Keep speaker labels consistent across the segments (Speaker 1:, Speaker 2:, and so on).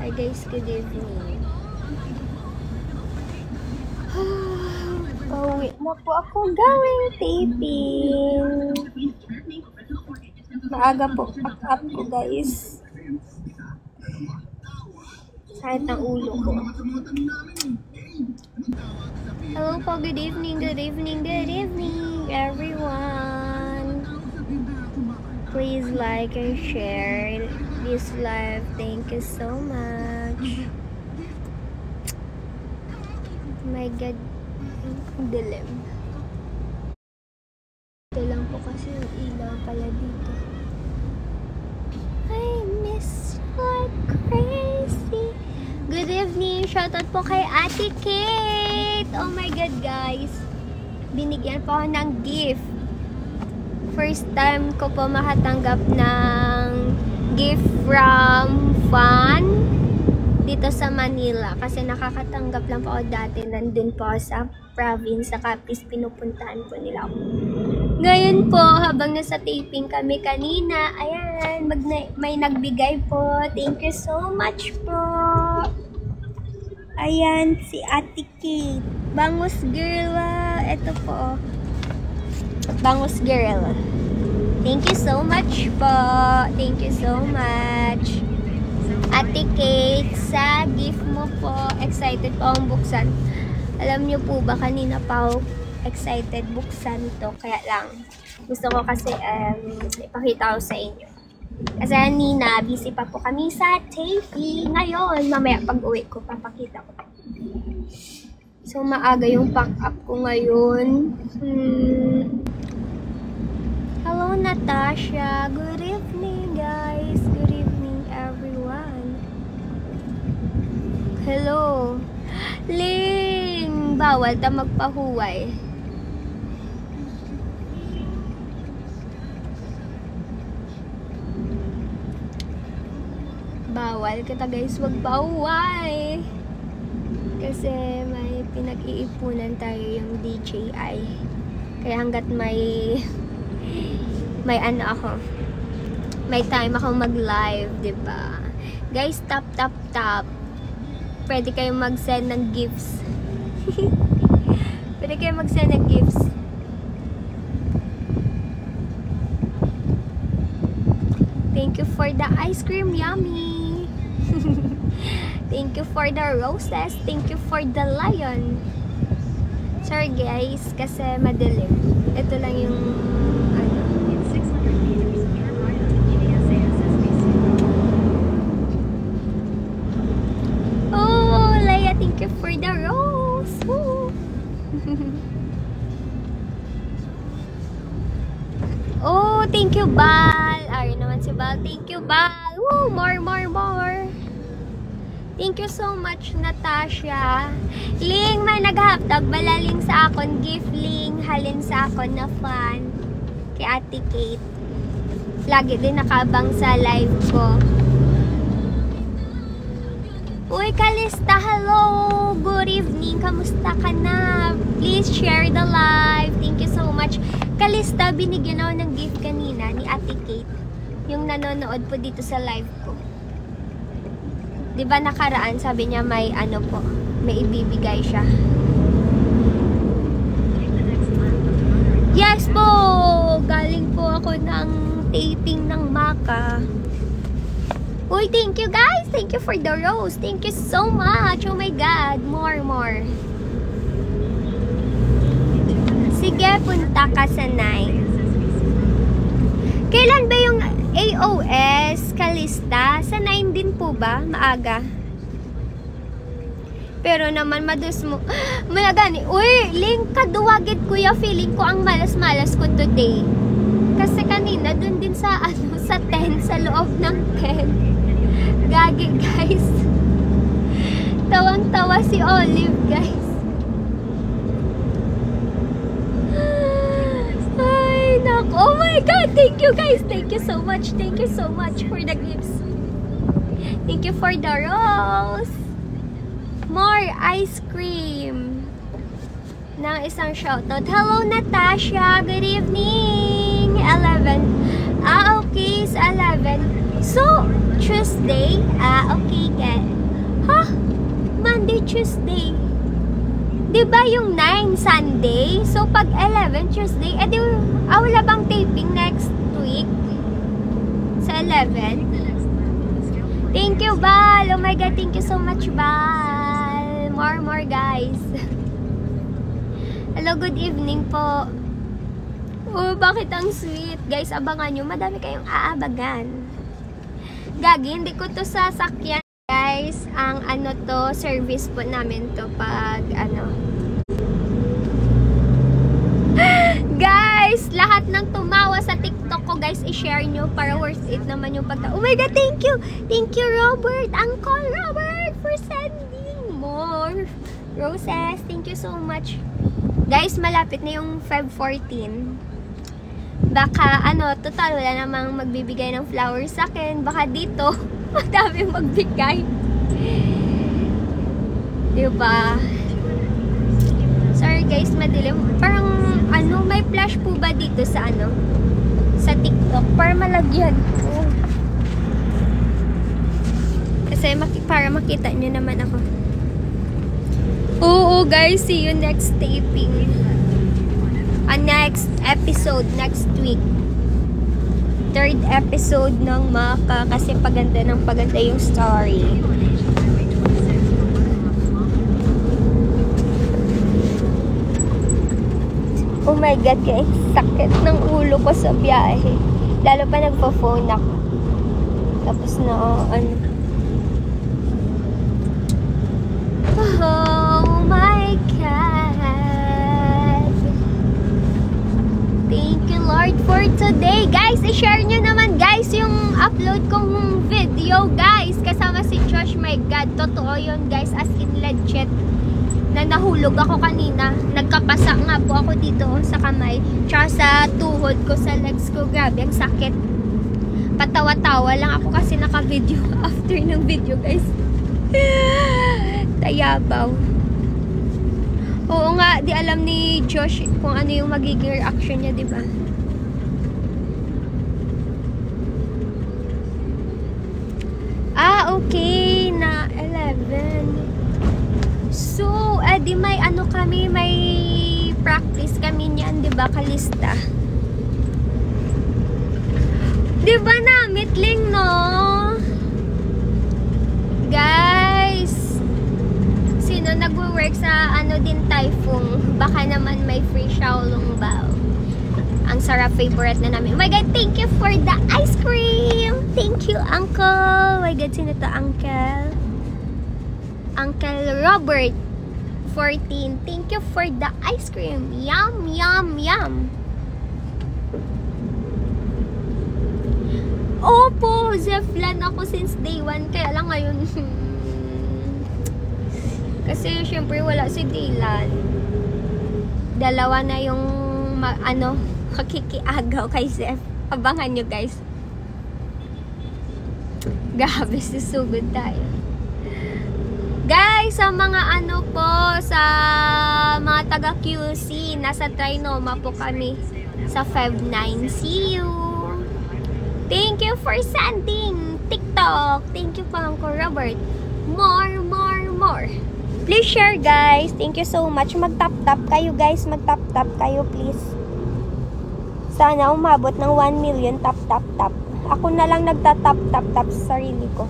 Speaker 1: Hi guys, good evening. Pauwi na po ako gawing taping. Maaga po pack up ko guys. Sakit ng ulo ko. Hello po, good evening, good evening, good evening everyone. Please like and share this live. Thank you so much. Oh my God, dilim. Ito lang po kasi yung ilaw pala dito. I miss like crazy. Good evening. Shoutout po kay Ate Kate. Oh my God, guys. Binigyan po ako ng gift. First time ko po makatanggap ng gift from Fun dito sa Manila. Kasi nakakatanggap lang po ako dati. Nandun po sa province. Sa Capiz, pinupuntahan po nila ako. Ngayon po, habang nasa taping kami kanina, ayan, may nagbigay po. Thank you so much po. Ayan, si Ate Kate. Bangus girl. Ito po. Bangus girl. Thank you so much po. Thank you so much. Ate Kate, sa gift mo po. Excited po akong buksan. Alam niyo po ba, kanina pa ako excited buksan to. Kaya lang, gusto ko kasi ipakita ko sa inyo. Kasi kanina, busy pa po kami sa taping. Ngayon, mamaya pag uwi ko, papakita ko. So, maaga yung pack up ko ngayon. Hello, Natasha. Good evening, guys. Good evening, everyone. Hello. Ling! Bawal ta magpahuway. Bawal kita guys magpahuway. Kasi may pinag-iipunan tayo yung DJI. Kaya hanggat may ano ako, may time ako mag-live, diba? Guys, tap. Pwede kayong mag-send ng gifts. Pwede kayong mag-send ng gifts. Thank you for the ice cream, yummy. Thank you for the roses. Thank you for the lion. Sorry guys, kasi madilim. Ito lang yung ano. Oh, Leia, thank you for the rose. Oh, thank you, Bal. Ayun naman si Bal. Thank you, Bal. Woo, more. Thank you so much, Natasha. Ling, may naghapdag. Balaling sa akon. Gift, Ling. Halin sa akon na fan. Kay Ate Kate. Lagi din nakaabang sa live ko. Uy, Kalista, hello! Good evening, kamusta ka na? Please share the live. Thank you so much. Kalista, binigyan ako ng gift kanina ni Ate Kate. Yung nanonood po dito sa live ko. Diba nakaraan, sabi niya may ano po, may ibibigay siya. Yes po! Galing po ako ng taping ng Maka. Uy, thank you guys! Thank you for the rose! Thank you so much! Oh my God! More! Sige, punta ka sa 9. Kailan ba yung AOS, Kalista? Sa 9 din po ba? Maaga. Pero naman, madus mo. Malagani. Uy, Ling, kaduwagit kuya. Feeling ko ang malas-malas ko today. Kasi kanina, dun din sa, sa 10, sa loob ng 10. Gagi, guys. Tawang-tawa si Olive, guys. Ay, naku. Oh my God, thank you, guys. Thank you so much. Thank you so much for the gifts. Thank you for the rose. More ice cream. Nang isang shoutout. Hello, Natasha. Good evening. 11. Okay, it's 11. So, Tuesday. Okay, guys. Ha? Monday, Tuesday. Diba yung 9, Sunday? So, pag 11, Tuesday, edi, wala bang taping next week? Sa 11? Thank you, Bal! Oh my God, thank you so much, Bal! More, guys. Hello, good evening po. Oh, bakit ang sweet? Guys, abangan nyo. Madami kayong aabagan. Gagi, hindi ko to sasakyan. Guys, ang ano to, service po namin to pag ano. Guys, lahat ng tumawa sa TikTok ko, guys, i-share nyo para worth it naman yung pagka. Oh my God, thank you! Thank you, Robert! Uncle Robert, for sending more roses. Thank you so much. Guys, malapit na yung Feb 14. Baka, ano, total, wala namang magbibigay ng flowers sa akin. Baka dito, madami magbigay. Diba? Sorry guys, madilim. Parang, ano, may flash po ba dito sa, ano, sa TikTok? Para malagyan ko. Kasi, para makita nyo naman ako. Oo guys, see you next taping. Next episode, next week. 3rd episode ng Maka kasi paganda ng paganda yung story. Oh my God, kaya sakit ng ulo ko sa biyahe. Lalo pa nagpa-phone ako. Tapos na, ano. Oh my God. Thank you, Lord, for today. Guys, i-share nyo naman, guys, yung upload kong video, guys. Kasama si Josh. My God, totoo yun, guys. As in, legit. Na nahulog ako kanina. Nagkapasa nga po ako dito sa kamay. Tsaka sa tuhod ko, sa legs ko. Grabe, ang sakit. Patawa-tawa lang ako kasi naka-video after ng video, guys. Tayabaw. Oo nga, di alam ni Josh kung ano yung magiging reaction niya, di ba? Okay, na 11. So, di may ano kami, may practice kami niyan, di ba, kalista? Di ba na, mitling, no? Guys, sino nagwo-work sa ano din typhoon, baka naman may free Shaolong Bao. Ang sarap, favorite na namin. Oh my God, thank you for the ice cream. Thank you, Uncle. Oh my God, sino to, Uncle? Uncle Robert 14. Thank you for the ice cream. Yum, yum, yum. Opo, Zeflan ako since day 1. Kaya lang ngayon kasi syempre wala si Dylan. Dalawa na yung ano, kakikiagaw kay Zef. Abangan nyo, guys. Grabe, susugod tayo. Guys, sa mga ano po, sa mga taga QC, nasa Trinoma po kami sa Feb 9. See you! Thank you for sending TikTok. Thank you po, Uncle Robert. More, more, more. Please share, guys. Thank you so much. Mag-tap-tap kayo, guys. Mag-tap-tap kayo, please. Sana umabot ng 1 million tap-tap-tap. Ako na lang nagta-tap-tap-tap sa sarili ko.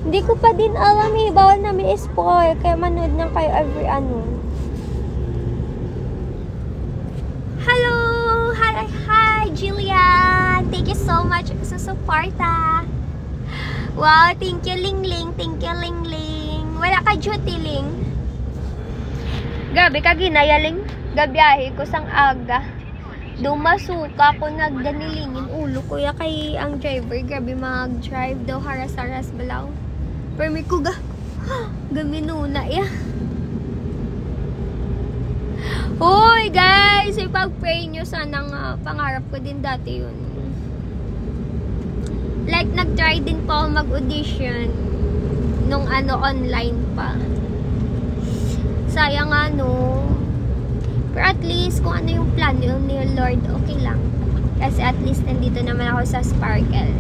Speaker 1: Hindi ko pa din alam eh. Bawal namin i-spoil. Kaya manood na kayo every ano. Hello! Hi, Jillian! Thank you so much sa suporta. Wow, thank you, Ling-Ling. Thank you, Ling-Ling. Wala ka duty, Ling. Grabe ka, ginayaling. Gabiyahe ko sang aga. Dumasuka ko, nagganilingin ulo ko. Ya kay ang driver. Grabe mag-drive daw. Haras-haras balaw. Permi ko ga. Gaminuna, ya. Hoy, guys! Ipag-pray nyo. Sana nga, pangarap ko din dati yun. Like, nag-try din po ako mag-audition nung ano, online pa. Sayang ano. Pero at least, kung ano yung plan yun ni Lord, okay lang. Kasi at least, nandito naman ako sa Sparkle.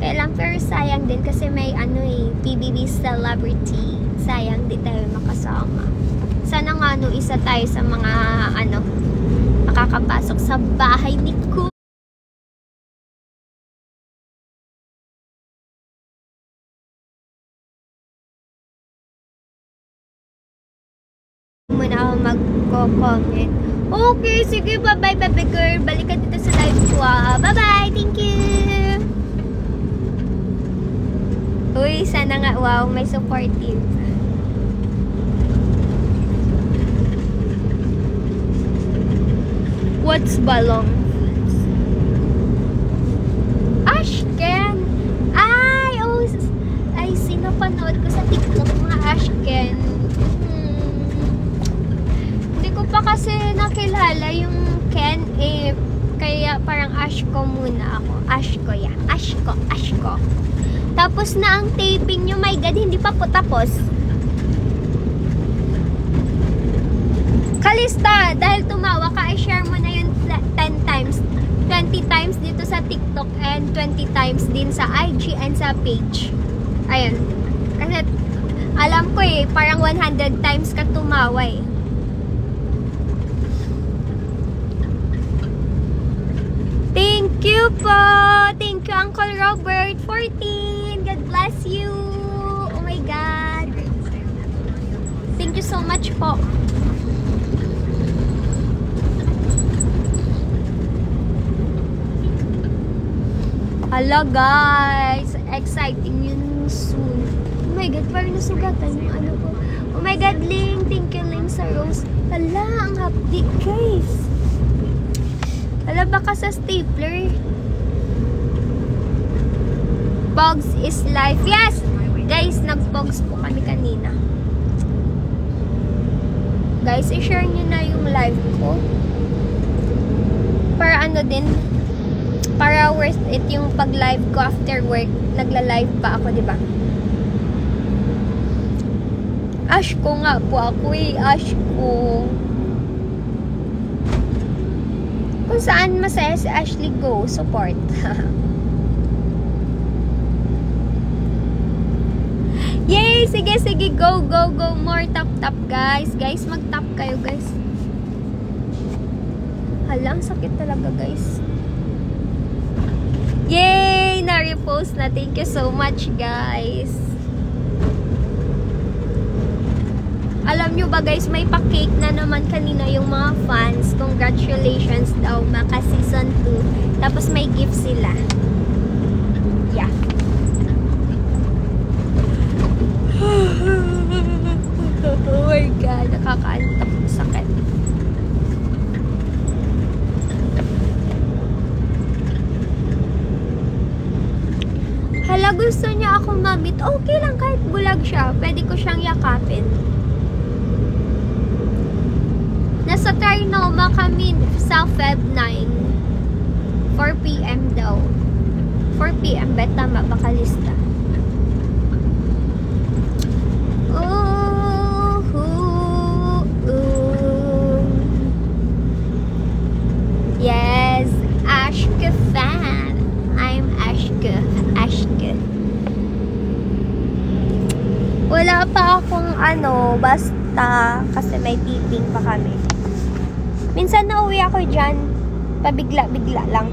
Speaker 1: Kaya lang, pero sayang din kasi may ano PBB celebrity. Sayang di tayo makasama. Sana nga isa tayo sa mga makakapasok sa bahay ni Ku. Muna ako magko-comment. Okay, sige, bye-bye, baby girl. Balik ka dito sa live ko. Bye-bye, thank you. Uy, sana nga, wow, may supportive. What's balong? Ashken! Ay, sinapanood ko sa TikTok mga Ashken. Hindi ko pa kasi nakilala yung Ken kaya parang Ashko muna ako. Ashko, yeah. Ashko. Tapos na ang taping nyo. My God, hindi pa po tapos. Kalista, dahil tumawa ka, i-share mo na yun 10 times. 20 times dito sa TikTok and 20 times din sa IG and sa page. Ayun. Kasi alam ko parang 100 times ka tumawa Thank you po! Thank you, Uncle Robert. 14. God bless you. Oh my God. Thank you so much po. Hala guys, exciting yun soon. Oh my God, parang nasugatan yung ano ko. Oh my God, Ling, thank you Ling sa rose. Hala, ang hapdi guys. Hala, baka sa stapler. Pogs is life. Yes! Guys, nag-pogs po kami kanina. Guys, i-share nyo na yung live ko. Para ano din, para worth it yung pag-live ko after work. Nagla-live pa ako, diba? Ashko nga po ako Ashko. Kung saan masaya si Ashley, go, support. Yay! Sige, go, more tap, guys. Guys, mag-tap kayo, guys. Halang sakit talaga, guys. Yay! Na-repost na. Thank you so much, guys. Alam nyo ba, guys, may pa-cake na naman kanina yung mga fans. Congratulations daw, maka season 2. Tapos may gift sila. Yeah. Oh my God, nakakaantok, sakit. Hala, gusto niya ako mamit. Okay lang kahit bulag siya. Pwede ko siyang yakapin. Nasa Trinoma kami sa Feb 9. 4 PM daw. 4 PM. Bet tama, baka lista. Yes, Ashke fan. I'm Ashke. Wala pa akong basta kasi may tipping pa kami. Minsan nauwi ako dyan, pabigla-bigla lang.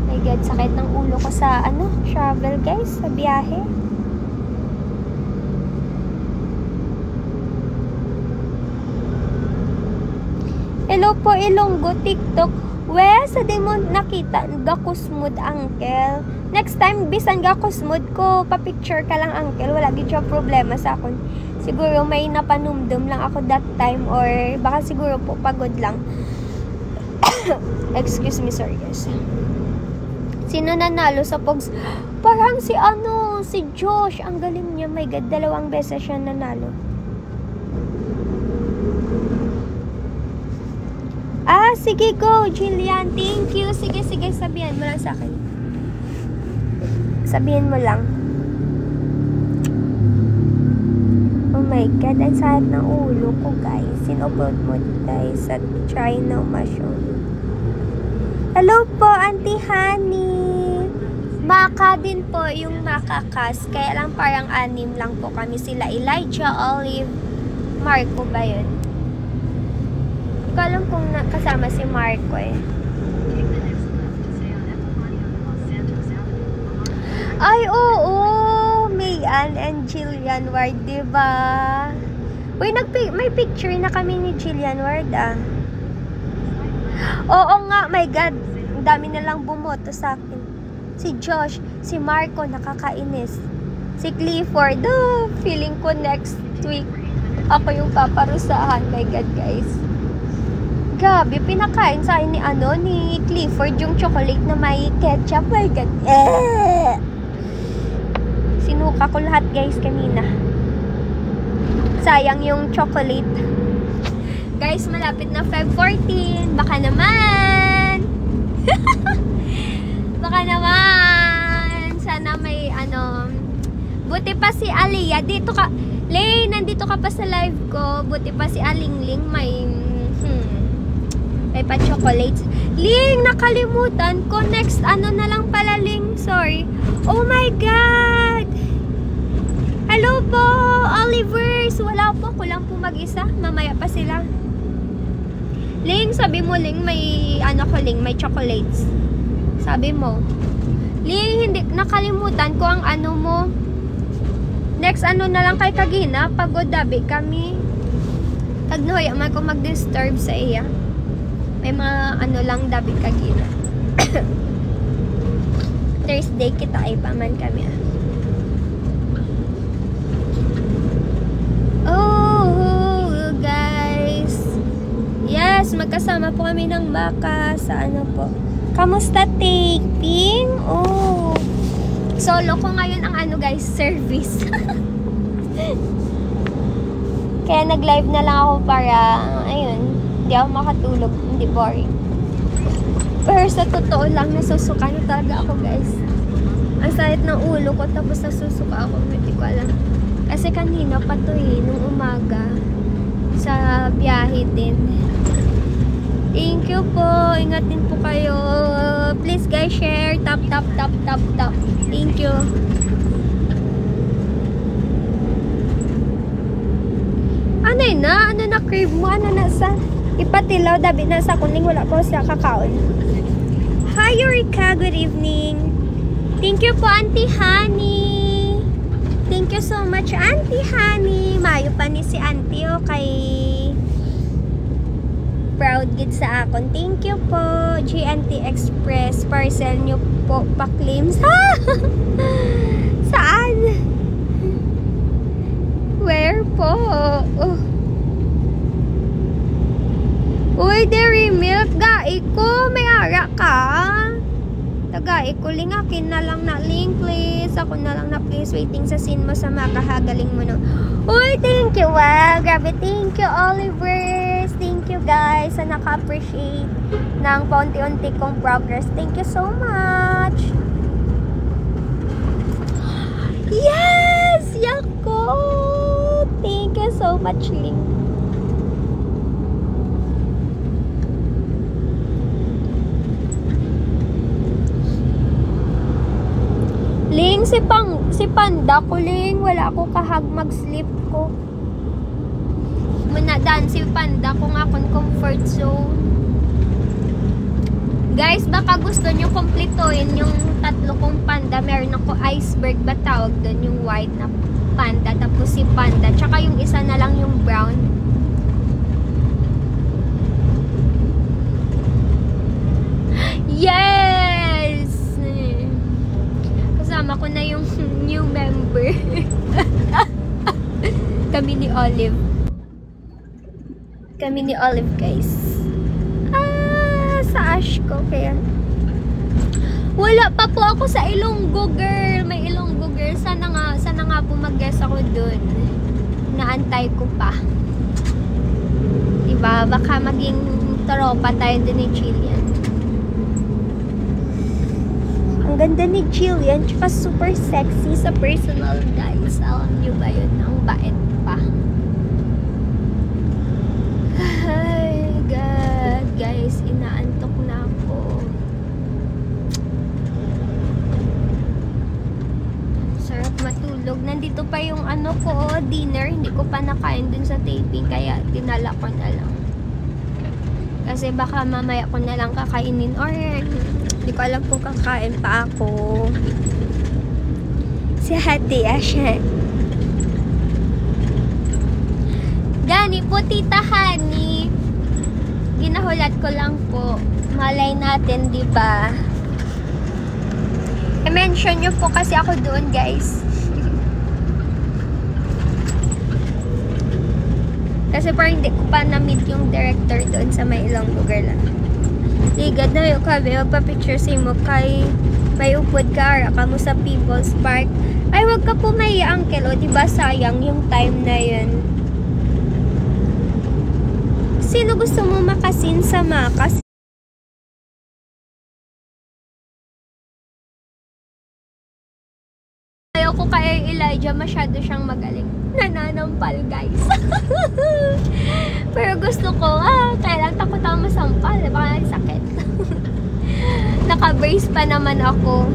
Speaker 1: My God, sakit ng ulo ko sa travel guys, sa biyahe. Hello po Ilonggo TikTok. Sa di mo nakita gakusmud uncle. Next time bisan gakusmud ko pa-picture ka lang uncle. Wala gid siya problema sa akon. Siguro may napanumdum lang ako that time or baka siguro po pagod lang. Excuse me, sorry guys. Sino nanalo sa Pogs? Parang si Josh. Ang galing niya. My God, 2 beses siya nanalo. Sige, go, Jillian. Thank you. Sige, sabihan mo lang sa akin. Sabihin mo lang. Oh my God, ang sakit ng ulo ko, guys. Sinupload mo guys sa China Machine. Hello po, Auntie Honey. Maka din po yung makakas. Kaya lang parang 6 lang po kami. Sila Elijah, Olive, Marco ba yun? Hindi ko alam kung kasama si Marco eh. Ay, oo! Mayan and Jillian Ward, diba? Uy, may picture na kami ni Jillian Ward, ah. Oo nga, my God. Ang dami na lang bumoto sa akin. Si Josh, si Marco, nakakainis. Si Clifford, feeling ko next week ako yung paparusahan. My God, guys. Grabe, pinakain sa akin ni Clifford yung chocolate na may ketchup. My God. Sinuka ko lahat, guys, kanina. Sayang yung chocolate. Guys, malapit na Feb 14. Baka naman. Baka naman. Sana may buti pa si Aliyah. Dito ka. Lay, nandito ka pa sa live ko. Buti pa si Alingling may pa-chocolates. Ling, nakalimutan ko. Next, na lang pala, Ling. Sorry. Oh my God. Hello po, Olivers. Wala po. Kulang po mag-isa. Mamaya pa sila. Ling, sabi mo, Ling, may Ling, may chocolates. Sabi mo. Ling, hindi, nakalimutan ko ang mo. Next, na lang kay Kagina. Pagod dabi kami. Tagnoy, man ko mag-disturb sa iya. May mga lang dabi Kagina. Thursday kita ay paman kami. Oh, guys. Yes, magkasama po kami ng baka sa po. Kamusta taping? Oh. Solo ko ngayon ang guys, service. Kaya nag-live na lang ako para, ayun, hindi ako makatulog, hindi boring. Pero sa totoo lang, nasusuka na talaga ako, guys. Ang sakit ng ulo ko, tapos nasusuka ako, hindi ko alam. Kasi kanina pa to nung umaga, sa biyahe din. Thank you po, ingat din po kayo. Please guys, share, tap. Thank you. Ano na crave mo? Ano na sa ipatilaw, dabi na sa kuning wala ko sa kakaon. Hi Eureka, good evening. Thank you po Auntie Honey. Thank you so much Auntie Honey. Mayo pa ni si Auntie kay proud gid sa akon. Thank you po GNT Express. Parcel nyo po pa-claims. Saan? Where po? Uy, dairy milk. Gai ko. May ara ka. Tagai ko. Lingakin na lang na link, please. Ako na lang na please. Waiting sa scene mo sa makahagaling mo no. Uy, thank you. Wow, grabe. Thank you, Olivers. Thank you, guys. Sa naka-appreciate ng paunti-unti kong progress. Thank you so much. Yes! Yako! Thank you so much, Ling. Ling, si Panda ko, Ling. Wala ko kahag mag-sleep ko. Manadaan si Panda kung akong comfort zone. Guys, baka gusto nyo kumplituin yung 3 kong panda. Meron ako iceberg ba tawag doon, yung white na panda, tapos si Panda, tsaka yung isa na lang yung brown. Yes! Kasama ko na yung new member. Kami ni Olive. Kami ni Olive, guys. Sa Ash ko, kaya wala pa po ako sa Ilonggo, girl. May Ilonggo, girl. Sana nga po mag-guess ako dun. Naantay ko pa. Diba? Baka maging tropa tayo dun ni Jillian. Ang ganda ni Jillian, tsaka super sexy sa personal, guys. Alam nyo ba yun? Ang bait pa. Ay, God. Guys, inaantok na ako. ito pa yung ano ko, dinner. Hindi ko pa nakain dun sa taping, kaya dinala ko na lang. Kasi baka mamaya ko na lang kakainin or hindi ko alam kung kakain pa ako. Si Hati Asha. Gani po, Tita Hani. Ginahulat ko lang po. Malay natin, di ba? I-mention nyo po kasi ako doon, guys. Kasi parang hindi ko pa na-meet yung director doon sa may ilang lugar lang. Ligad na yung kabe, magpa-picture sa mo kay may upod ka, ara ka mo sa People's Park. Ay, wag ka po may uncle, o diba sayang yung time na yun. Sino gusto mo makasin sa makas? Ayaw ko kay Elijah, masyado siyang magaling. Nananampal, guys. Pero gusto ko, kaya lang takot ako masampal. Baka sakit. Naka-brace pa naman ako.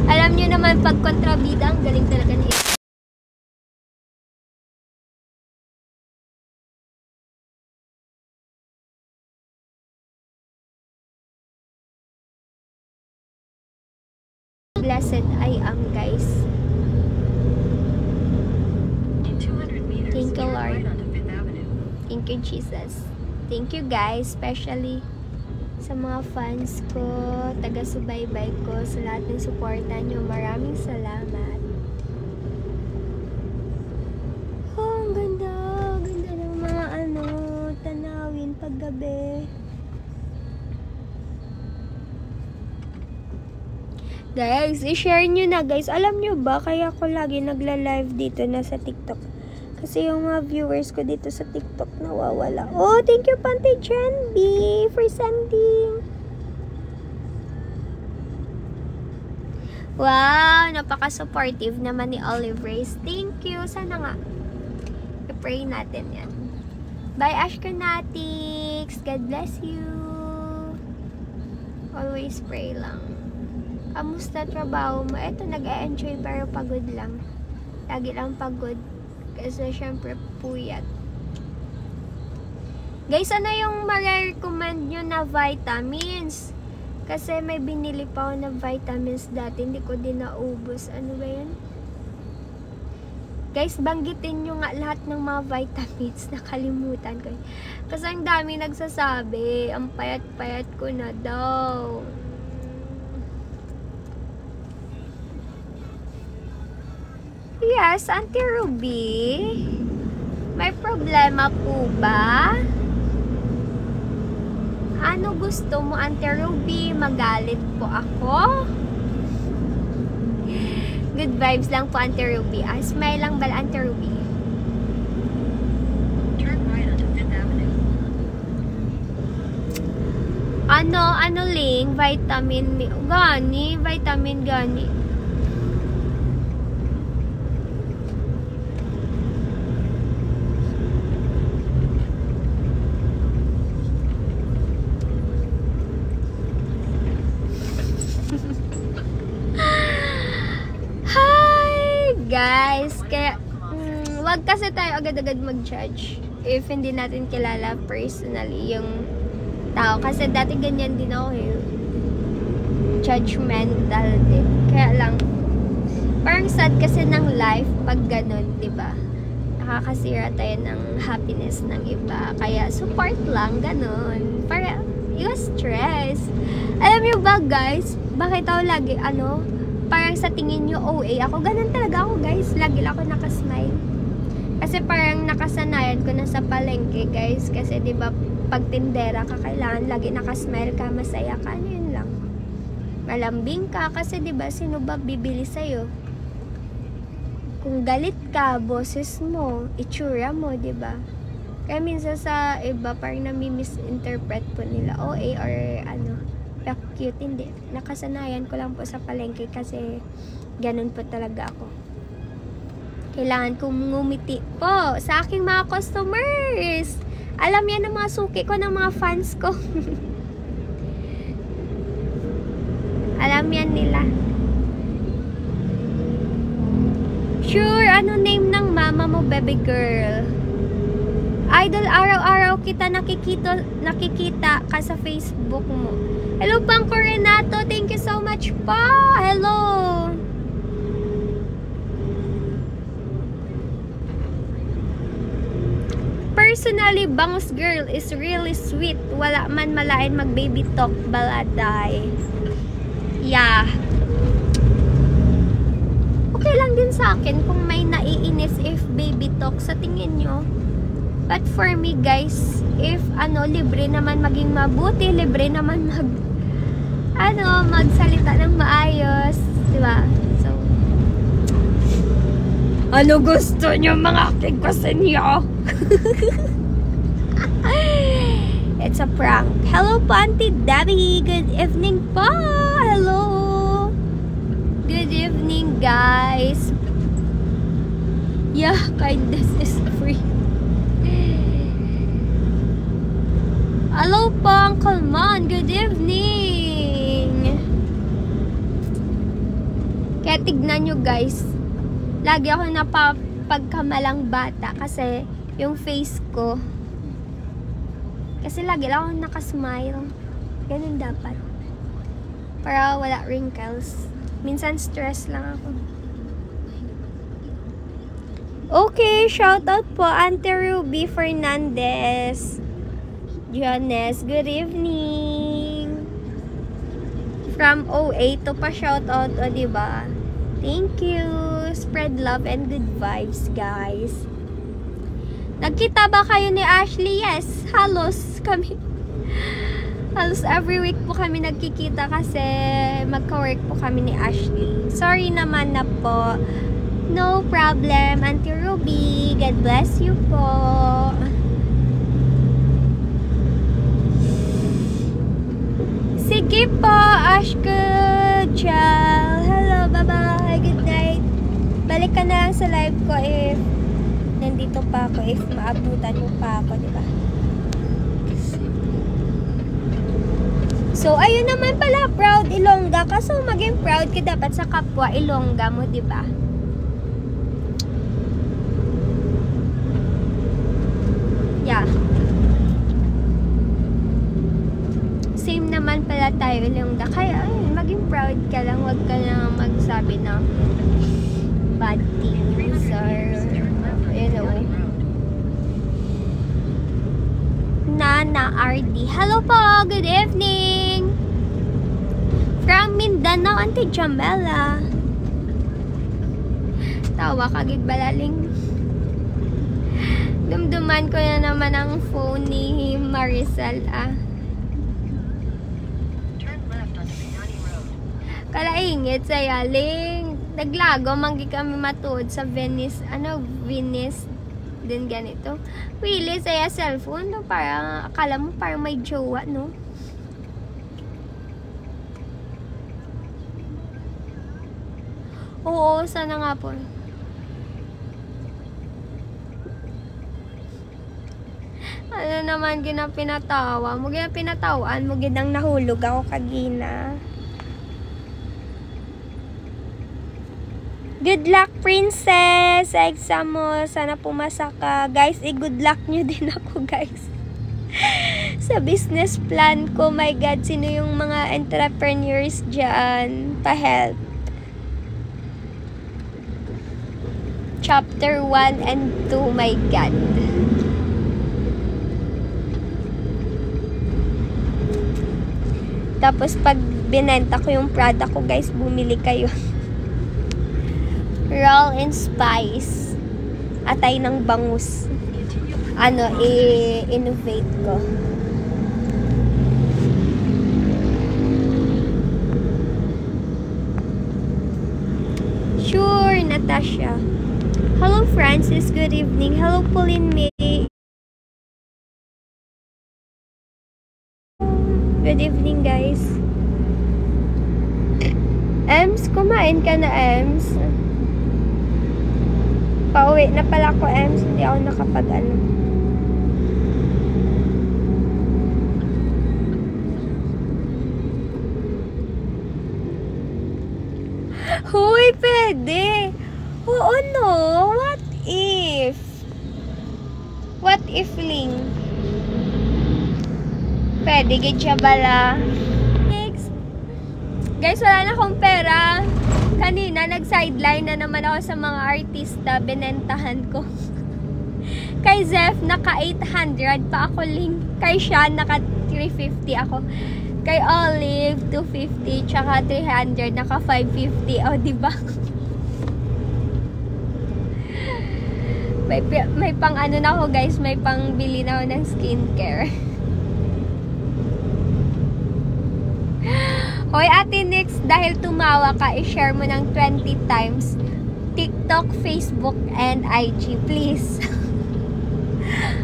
Speaker 1: Alam niyo naman, pag kontrabida, ang galing talaga niya. Blessed I am, guys. Thank you, Lord. Thank you, Jesus. Thank you, guys. Especially sa mga fans ko, taga-subaybay ko, sa lahat ng suporta nyo. Maraming salamat. Oh, ang ganda. Ganda ng mga tanawin paggabi. Guys, i-share nyo na, guys. Alam nyo ba, kaya ako lagi nagla-live dito na sa TikTok. Kasi yung mga viewers ko dito sa TikTok nawawala. Oh, thank you, Pante Jan B, for sending. Wow, napaka-supportive naman ni Olive Race. Thank you. Sana nga. I-pray natin yan. Bye, Ashkanatics. God bless you. Always pray lang. Kamusta trabaho mo? Eto, nag-e-enjoy pero pagod lang. Lagi lang pagod. Kasi syempre puyat. Guys, ano yung ma-recommend nyo na vitamins? Kasi may binili pa ako na vitamins dati. Hindi ko din naubos. Ano ba yun? Guys, banggitin nyo nga lahat ng mga vitamins. Nakalimutan ko. Kasi ang dami nagsasabi. Ang payat-payat ko na daw. Yes, Auntie Ruby. May problema po ba? Ano gusto mo, Auntie Ruby? Magalit po ako? Good vibes lang po, Auntie Ruby. Smile lang ba, Auntie Ruby? Turn right onto Fifth Avenue. Ano ling? Vitamin gani? Vitamin gani? Guys, kaya wag kasi tayo agad-agad mag-judge if hindi natin kilala personally yung tao. Kasi dati ganyan din ako judgmental din. Kaya lang, parang sad kasi ng life pag ganun, diba? Nakakasira tayo ng happiness ng iba. Kaya support lang, ganun. Para iwas stress. Alam niyo ba, guys, bakit ako lagi, parang sa tingin nyo OA ako, ganun talaga ako, guys. Lagi lang ako nakasmile. Kasi parang nakasanayan ko na sa palengke, guys. Kasi diba, pag tindera ka, kailangan lagi nakasmile ka, masaya ka. Ano yun lang. Malambing ka, kasi diba, sino ba bibili sa'yo? Kung galit ka, boses mo, itsura mo, diba? Kaya minsan sa iba, parang nami-misinterpret po nila OA or cute, hindi. Nakasanayan ko lang po sa palengke kasi ganun po talaga ako. Kailangan kong ngumiti po sa aking mga customers. Alam yan ng mga suki ko, ng mga fans ko. Alam yan nila. Sure, ano name ng mama mo, baby girl? Idol, araw-araw kita nakikita ka sa Facebook mo. Hello, Pangko Renato. Thank you so much po. Hello. Personally, Bangus Girl is really sweet. Wala man malain mag-baby talk baladay. Yeah. Okay lang din sa akin kung may naiinis if baby talk sa tingin nyo. But for me guys, if libre naman maging mabuti, libre naman magsalita ng maayos, diba? So, ano gusto nyo mga kikusin nyo? It's a prank. Hello po, Auntie Debbie. Good evening po. Hello. Good evening, guys. Yeah, kindness is free. Hello po, Uncle Mon. Good evening. Kaya tignan nyo, guys. Lagi ako napapagkamalang bata kasi yung face ko. Kasi lagi lang ako nakasmile. Ganun dapat. Para wala wrinkles. Minsan stress lang ako. Okay, shoutout po Auntie Ruby Fernandez. Jones, good evening. From OA to pa shoutout, o diba? Thank you. Spread love and good vibes, guys. Nagkita ba kayo ni Ashley? Yes, halos kami. Halos every week po kami nagkikita kasi magka-work po kami ni Ashley. Sorry naman na po. No problem, Auntie Ruby. God bless you po. Sige po, Ashka Chal. Hello, bye-bye. Good night. Balik ka na lang sa live ko if nandito pa ako, if maabutan mo pa ako, diba? So, ayun naman pala, proud Ilongga. Kaso maging proud ka dapat sa kapwa Ilongga mo, diba? Yeah. Same naman pala tayo Ilongga. Kaya, ayun, maging proud ka lang. Huwag ka na magsabi ng bad things or Nana RD. Hello po, good evening. From Mindanao, Auntie Jamela. Tawa kagig balaling. Dumduman ko na naman ang phone ni Maricel, Kalaingit sa yaling. Naglago, manggi kami matuod sa Venice. Venice din ganito. Pili saya cellphone, no? Para, akala mo parang may jowa, no? Oo, sana nga po. Ano naman ginapinatawa? Mo ginapinatawan, mo ginang nahulog ako kagina. Good luck, princess! Sa exam mo, sana pumasa ka. Guys, good luck nyo din ako, guys. Sa business plan ko, my God, sino yung mga entrepreneurs dyan? Pa-help. Chapter 1 and 2, my God. Tapos, pag binenta ko yung product ko, guys, bumili kayo. Roll and spice. Atay ng bangus. I-innovate ko. Sure, Natasha. Hello, Francis. Good evening. Hello, Pauline May. Good evening, guys. Ems, kumain ka na, Ems. Pauwi na pala ko, Ems. Hindi ako nakapag-ano. Huy, pwede. Oo, no. What if? What if, Ling? Pwede, gid siya bala. Next. Guys, wala na akong pera. Kanina, nag-sideline na naman ako sa mga artista. Binentahan ko. Kay Zeph, naka 800 pa ako, Ling. Kay Sean, naka 350 ako. Kay Olive, 250. Tsaka 300, naka 550. O, diba? May pang ano na ako, guys. May pang bili na ako ng skincare. Hoy, Ate Nix, dahil tumawa ka, i-share mo ng 20 times TikTok, Facebook, and IG, please.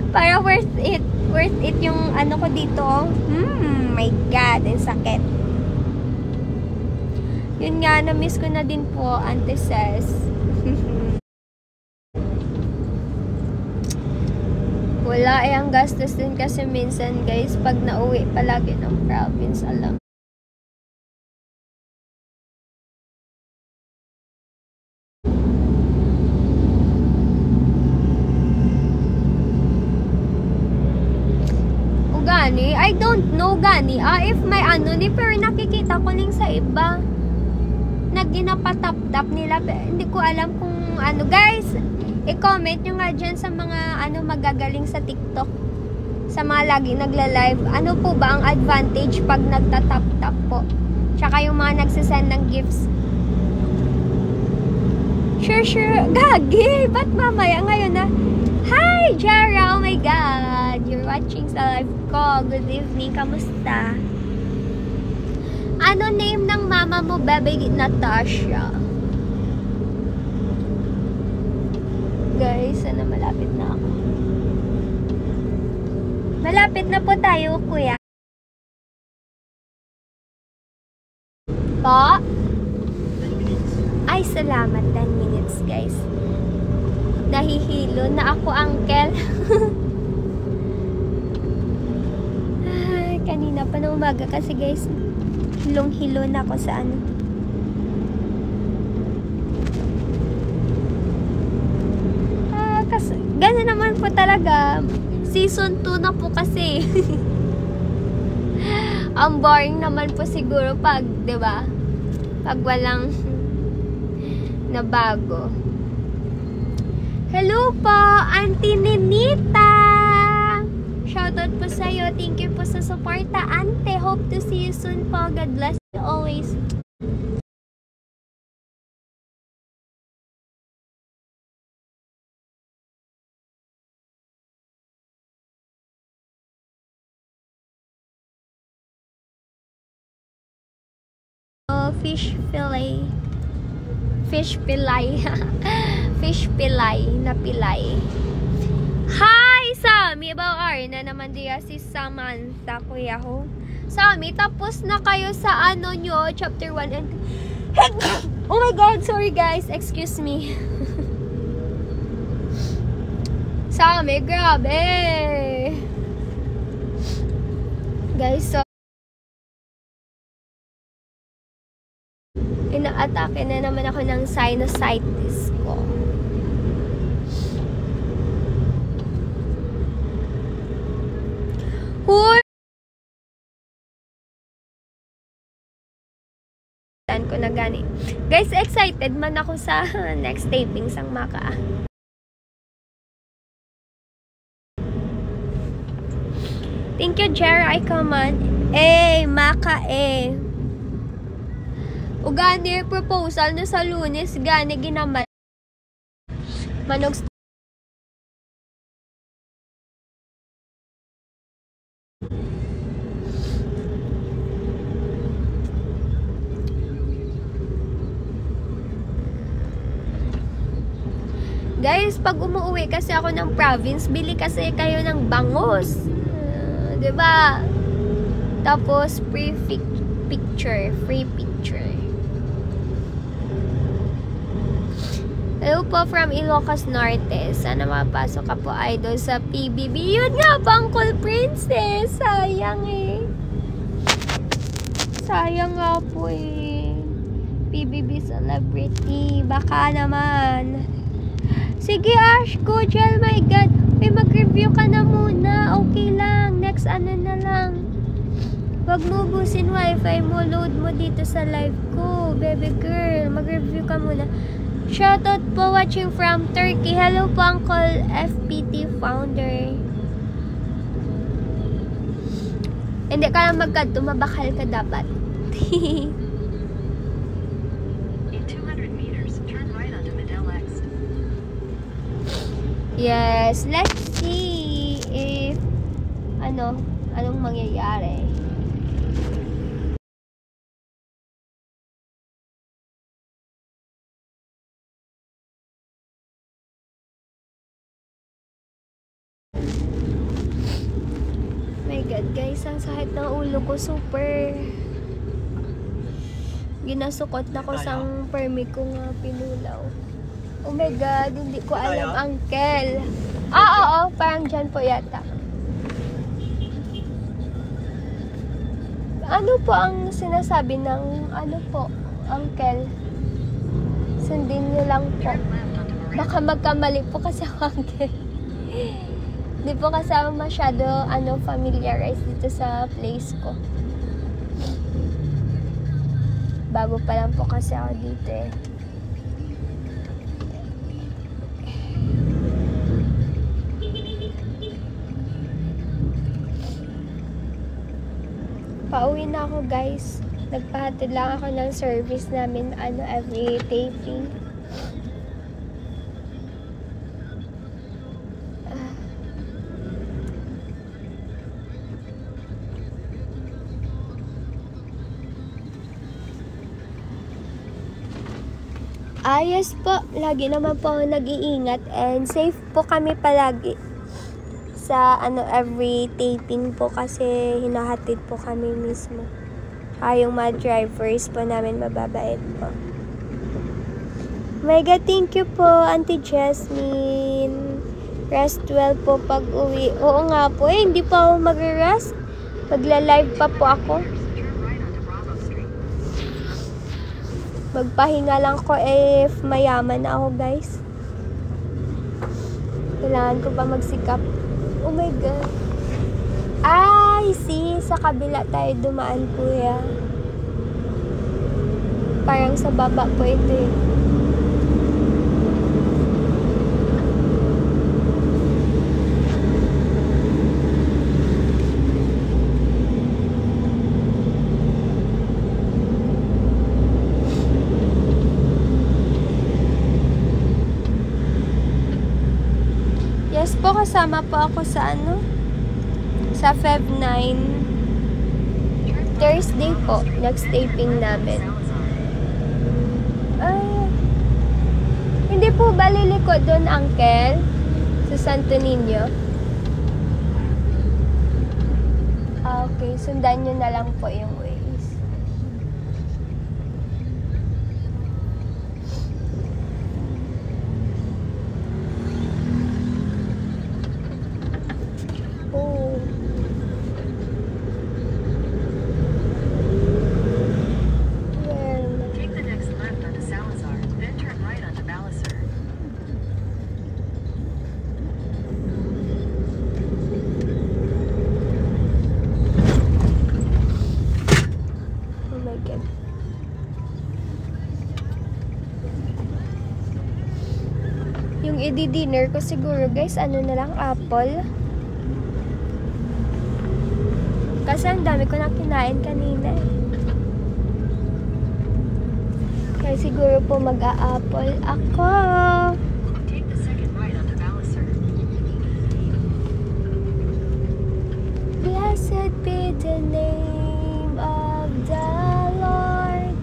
Speaker 1: Para worth it. Worth it yung ano ko dito. My God, ang sakit. Yun nga, na-miss ko na din po, Ante Ses. Wala, ang gastos din kasi minsan, guys, pag nauwi palagi ng province, alam. Gani, I don't know, Gani. If may ano ni, pero nakikita ko lang sa iba. Naginapatap-tap nila. Hindi ko alam kung ano. Guys, i-comment nyo nga dyan sa mga ano magagaling sa TikTok. Sa mga lagi nagla-live. Ano po ba ang advantage pag nagtatap-tap po? Tsaka yung mga nagsisend ng gifts. Sure. Gagi, ba't mamaya ngayon na? Hi, Jara! Oh my God! You're watching sa live ko. Good evening. Kamusta? Ano name ng mama mo, Bebe Natasha? Guys, sana malapit na ako. Malapit na po tayo, kuya. Po? Ay, salamat. 10 minutes, guys. Nahihilo na ako, uncle. Ay, kanina pa na umaga kasi, guys, hilong-hilo na ako sa ano. Kasi gano'n naman po talaga. Season 2 na po kasi. Ang boring naman po siguro pag, 'di ba? Pag walang nabago. Hello po, Auntie Ninita! Shoutout po sa'yo. Thank you po sa suporta, Ante. Hope to see you soon po. God bless you always. Fish fillet. Fish pilay. Fish pilay na pilay. Hi, Sami! About na naman diya si Samantha, kuya ho. Sami, tapos na kayo sa ano nyo, chapter 1 and... Oh my God, sorry guys. Excuse me. Sami, grabe. Guys, so... ina-atake na naman ako ng sinusitis ko. Huy! Saan ko na gani. Guys, excited man ako sa next taping sang Maka. Thank you, Jerry. Come on. Maka Ugani proposal na sa Lunes, gani ginamal. Manog. Guys, pag umuwi kasi ako ng province, bili kasi kayo ng bangus. 'Di ba? Tapos free picture. Hello po from Ilocos Norte. Sana mapasok ka po, idol, sa PBB. Yun nga, Bangkol Princess. Sayang eh. Sayang nga po eh. PBB celebrity. Baka naman. Sige, Ash, go, Jel, my God. Uy, mag-review ka na muna. Okay lang. Next, ano na lang. Huwag mo ubusin wifi mo. Load mo dito sa live ko. Baby girl, mag-review ka muna. Shoutout po watching from Turkey. Hello po, Uncle FPT founder. Hindi ka lang magkanto. Mabakal ka dapat. Yes, let's see if anong mangyayari. My God, guys, ang sakit ng ulo ko, super. Ginasukot na ko sang permi ko nga pinulaw. Oh my God, hindi ko alam, uncle. Oo, parang dyan po yata. Ano po ang sinasabi ng, uncle? Sundin niyo lang po. Baka magkamali po kasi ako, uncle. Hindi po kasi ako masyado, familiarize dito sa place ko. Bago pa lang po kasi ako dito eh. Pauwi na ako, guys. Nagpahatid lang ako ng service namin every taping. Yes po, lagi naman po ako nag-iingat and safe po kami palagi sa every taping po kasi hinahatid po kami mismo. Yung mga drivers po namin mababait po. My God, thank you po, Auntie Jasmine. Rest well po pag uwi. Oo nga po, hindi po ako mag-rest. Magla-live pa po ako. Magpahinga lang ko if mayaman na ako, guys. Kailangan ko pa magsikap. Oh my God. Ay, see, sa kabila tayo dumaan, kuya. Parang sa baba po ito eh. Yes po, kasama po ako sa sa Feb 9 Thursday po, next taping namin. Hindi po ba liliko doon, uncle? Sa Santo Niño? Okay, sundan nyo na lang po yung ways. Yung i-dinner ko siguro, guys, na lang, apple. Kasi ang dami ko na kinain kanina eh. Kaya siguro po mag-a-apple ako. Blessed be the name of the Lord.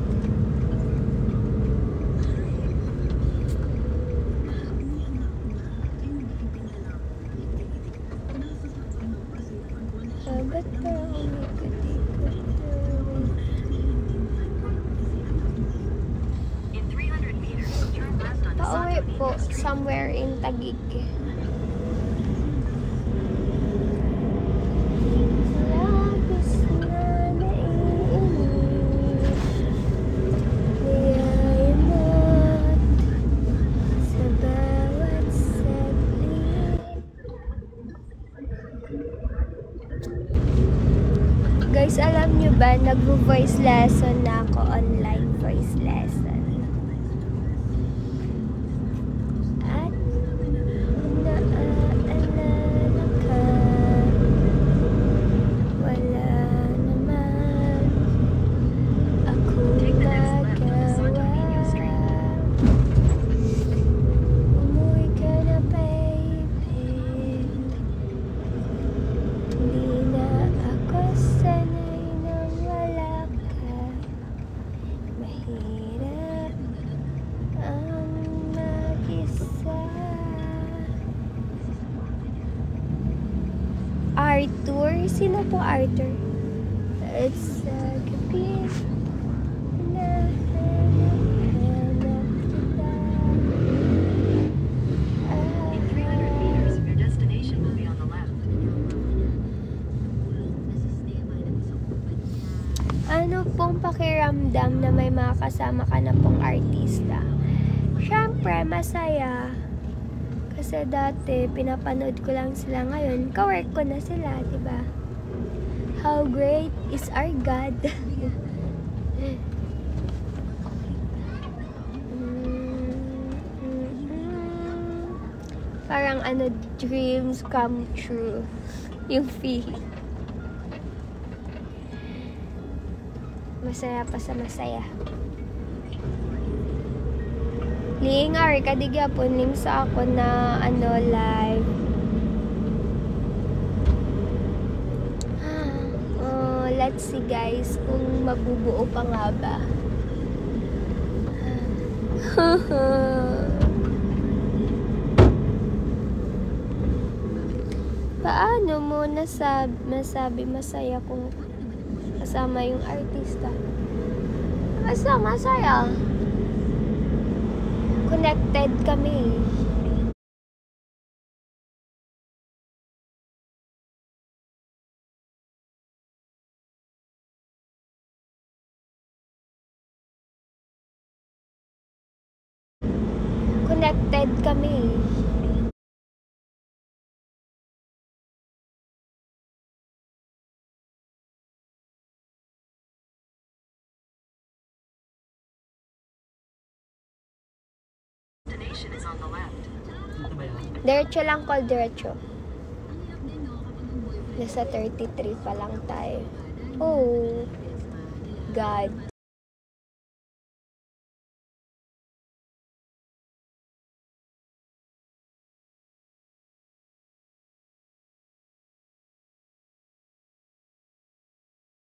Speaker 1: Ba't parang umikot-ikot pauwi po somewhere in Taguig. Labis na naiinip. Guys, alam nyo ba, nag-voice lesson na ako, online voice lesson. At naaalala ka, wala naman ako nagawa. Umuwi ka na, baby. Hindi na ako sanay na wala ka. Mahirap ang mag-isa. Arthur? Sino po Arthur? It's a gabi na hanap kita.
Speaker 2: In 300 meters, your destination will be on the left.
Speaker 1: Ano pong pakiramdam na may mga kasama ka na pong artista? Siyempre, masaya. Kasi dati, pinapanood ko lang sila ngayon. Ka-work ko na sila, diba? How great is our God? Parang ano, dreams come true. Yung feeling. Masaya pa sa masaya. Lingar, kadigya po ning sa ako na ano live. Oh, let's see guys kung mabubuo pa nga ba. Paano mo masabi masaya kung kasama yung artista? Basta masaya. Connected kami. Connected kami.
Speaker 2: Destination is on the left.
Speaker 1: Diretso lang, call diretso. Nasa 33 pa lang tayo. Oh, God.